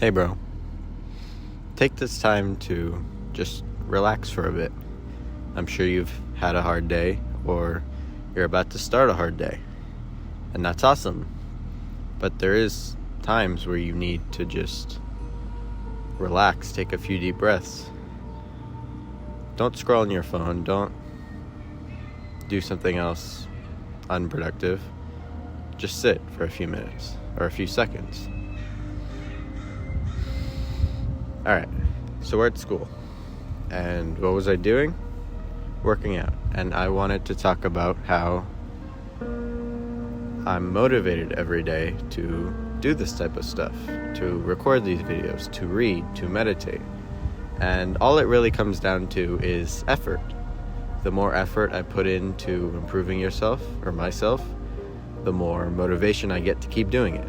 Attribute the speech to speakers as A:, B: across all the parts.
A: Hey, bro. Take this time to just relax for a bit. I'm sure you've had a hard day or you're about to start a hard day, and that's awesome. But there is times where you need to just relax, take a few deep breaths. Don't scroll on your phone. Don't do something else unproductive. Just sit for a few minutes or a few seconds. Alright, so we're at school, and what was I doing? Working out, and I wanted to talk about how I'm motivated every day to do this type of stuff, to record these videos, to read, to meditate, and all it really comes down to is effort. The more effort I put into improving yourself, or myself, the more motivation I get to keep doing it,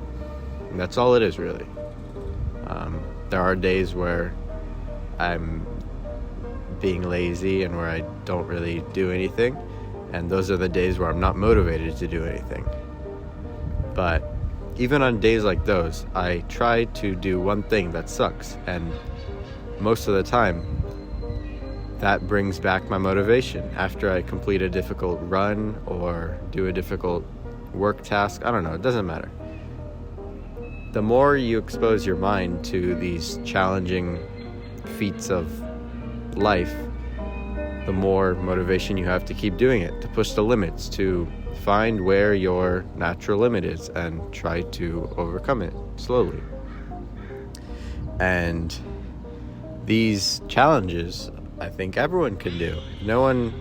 A: and that's all it is really. There are days where I'm being lazy and where I don't really do anything, and those are the days where I'm not motivated to do anything. But even on days like those, I try to do one thing that sucks, and most of the time that brings back my motivation. After I complete a difficult run or do a difficult work task, I don't know, it doesn't matter. The more you expose your mind to these challenging feats of life, the more motivation you have to keep doing it, to push the limits, to find where your natural limit is and try to overcome it slowly. And these challenges, I think everyone can do. No one,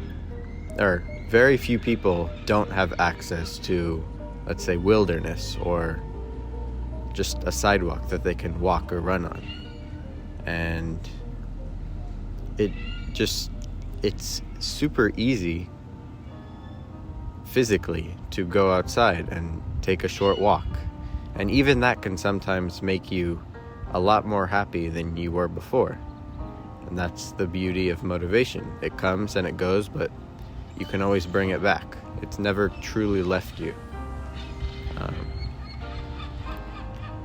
A: or very few people, don't have access to, let's say, wilderness or just a sidewalk that they can walk or run on. And it's super easy physically to go outside and take a short walk. And even that can sometimes make you a lot more happy than you were before. And that's the beauty of motivation. It comes and it goes, but you can always bring it back. It's never truly left you.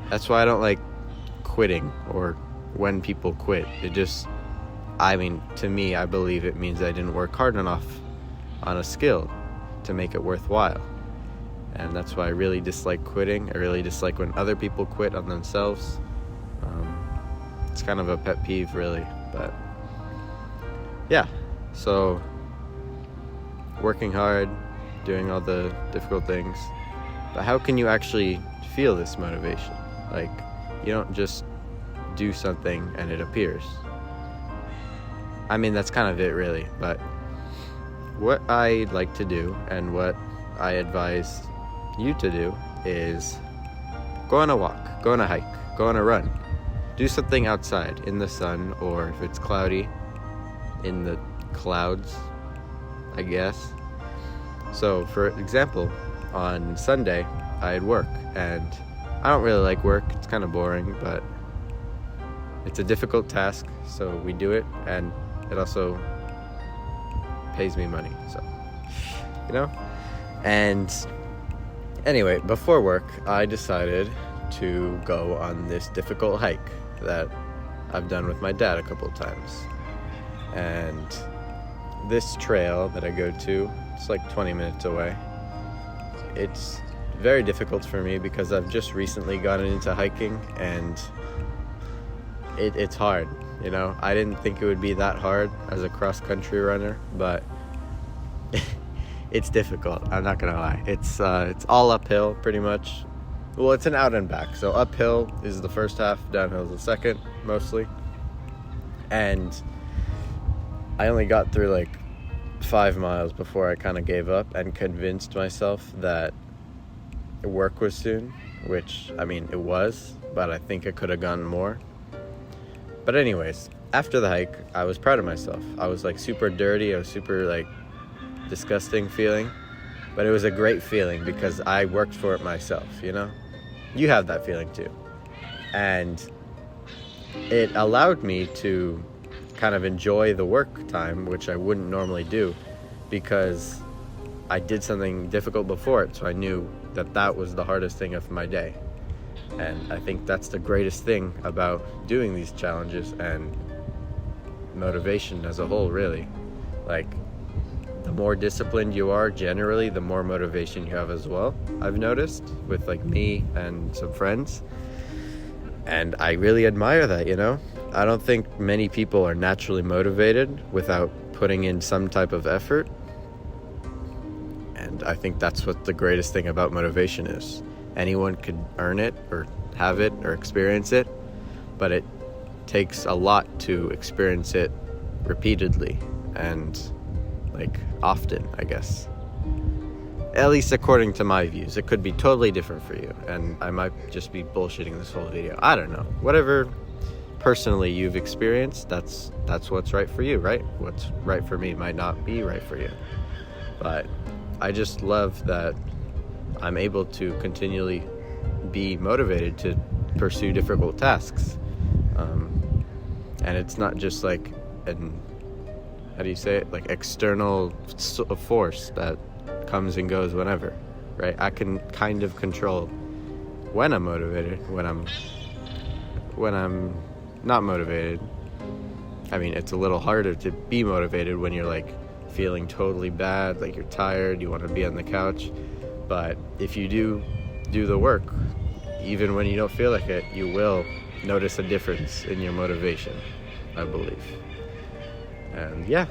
A: That's why I don't like quitting or when people quit. To me, I believe it means I didn't work hard enough on a skill to make it worthwhile. And that's why I really dislike quitting. I really dislike when other people quit on themselves. It's kind of a pet peeve, really. But yeah, so working hard, doing all the difficult things. But how can you actually feel this motivation? Like, you don't just do something and it appears. I mean, that's kind of it, really. But what I like to do and what I advise you to do is go on a walk, go on a hike, go on a run. Do something outside in the sun, or if it's cloudy, in the clouds, I guess. So, for example, on Sunday, I had work, and I don't really like work. It's kind of boring, but it's a difficult task, so we do it, and it also pays me money, so, And anyway, before work, I decided to go on this difficult hike that I've done with my dad a couple of times. And this trail that I go to, it's like 20 minutes away. It's very difficult for me because I've just recently gotten into hiking, and it's hard. I didn't think it would be that hard as a cross-country runner, but it's difficult. I'm not gonna lie. It's all uphill pretty much. Well, it's an out and back. So uphill is the first half, downhill is the second, mostly. And I only got through like 5 miles before I kind of gave up and convinced myself that work was soon, which, it was, but I think it could have gone more. But anyways, after the hike, I was proud of myself. I was like super dirty. I was super like disgusting feeling, but it was a great feeling because I worked for it myself, You have that feeling too. And it allowed me to kind of enjoy the work time, which I wouldn't normally do because I did something difficult before it, so I knew that was the hardest thing of my day. And I think that's the greatest thing about doing these challenges and motivation as a whole, really. Like, the more disciplined you are, generally, the more motivation you have as well. I've noticed with like me and some friends. And I really admire that, you know? I don't think many people are naturally motivated without putting in some type of effort. And I think that's what the greatest thing about motivation is. Anyone could earn it or have it or experience it, but it takes a lot to experience it repeatedly and like often, I guess. At least according to my views. It could be totally different for you, and I might just be bullshitting this whole video. I don't know. Whatever personally you've experienced, that's what's right for you, right? What's right for me might not be right for you. But I just love that I'm able to continually be motivated to pursue difficult tasks. And it's not just like how do you say it? Like external force that comes and goes whenever, right? I can kind of control when I'm motivated, when I'm not motivated. I mean, it's a little harder to be motivated when you're like feeling totally bad, like you're tired, you want to be on the couch. But if you do the work, even when you don't feel like it, you will notice a difference in your motivation, I believe. And yeah,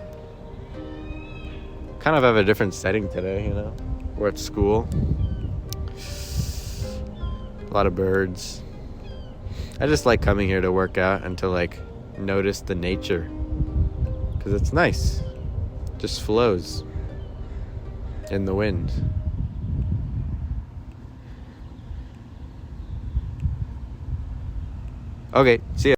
A: kind of have a different setting today, you know? We're at school. A lot of birds. I just like coming here to work out and to like notice the nature, because it's nice. It just flows in the wind. Okay, see ya.